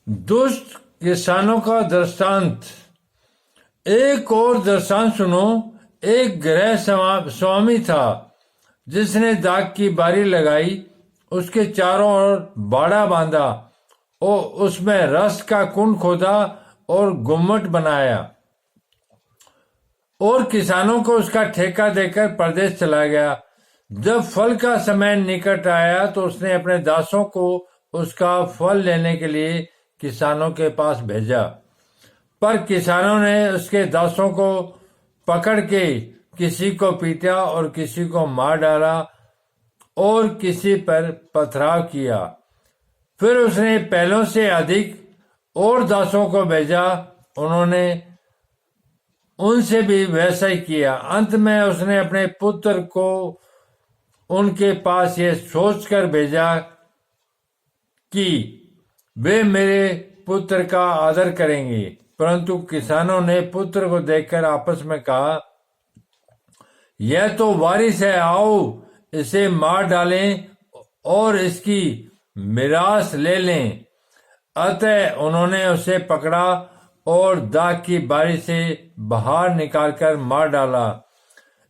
दुष्ट किसानों का दृष्टांत। एक और दृष्टांत सुनो। एक गृह स्वामी था जिसने दाख की बारी लगाई, उसके चारों ओर बाड़ा बांधा और उसमें रस का कुंड खोदा और गुम्मट बनाया और किसानों को उसका ठेका देकर परदेश चला गया। जब फल का समय निकट आया तो उसने अपने दासों को उसका फल लेने के लिए किसानों के पास भेजा, पर किसानों ने उसके दासों को पकड़ के किसी को पीटा और किसी को मार डाला और किसी पर पथराव किया। फिर उसने पहलों से अधिक और दासों को भेजा, उन्होंने उनसे भी वैसा ही किया। अंत में उसने अपने पुत्र को उनके पास ये सोचकर भेजा कि वे मेरे पुत्र का आदर करेंगे, परंतु किसानों ने पुत्र को देखकर आपस में कहा, यह तो वारिस है, आओ इसे मार डालें और इसकी मिरास ले लें। अतः उन्होंने उसे पकड़ा और दाख की बारी से बाहर निकालकर मार डाला।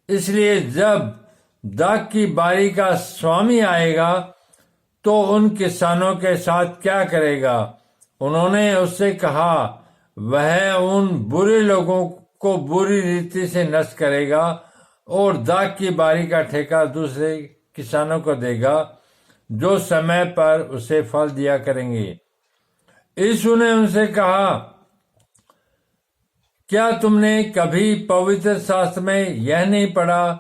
इसलिए जब दाख की बारी का स्वामी आएगा तो उन किसानों के साथ क्या करेगा? उन्होंने उससे कहा, वह उन बुरे लोगों को बुरी रीति से नष्ट करेगा और दाख की बारी का ठेका दूसरे किसानों को देगा जो समय पर उसे फल दिया करेंगे। यीशु ने उनसे कहा, क्या तुमने कभी पवित्र शास्त्र में यह नहीं पढ़ा,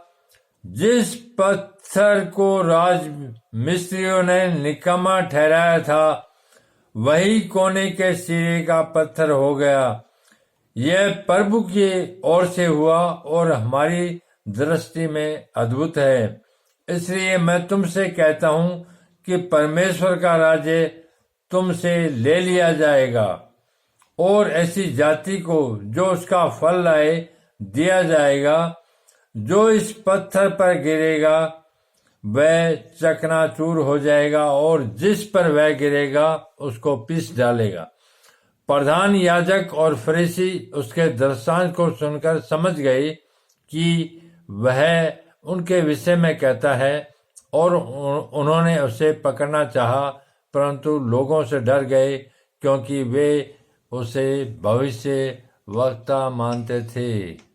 जिस पत्थर को राज मिस्त्रियों ने निकम्मा ठहराया था वही कोने के सिरे का पत्थर हो गया। यह प्रभु की ओर से हुआ और हमारी दृष्टि में अद्भुत है। इसलिए मैं तुमसे कहता हूं कि परमेश्वर का राज्य तुमसे ले लिया जाएगा और ऐसी जाति को जो उसका फल लाए दिया जाएगा। जो इस पत्थर पर गिरेगा वह चकनाचूर हो जाएगा और जिस पर वह गिरेगा उसको पीस डालेगा। प्रधान याजक और फरीसी उसके दृष्टांत को सुनकर समझ गए कि वह उनके विषय में कहता है और उन्होंने उसे पकड़ना चाहा, परंतु लोगों से डर गए क्योंकि वे उसे भविष्य वक्ता मानते थे।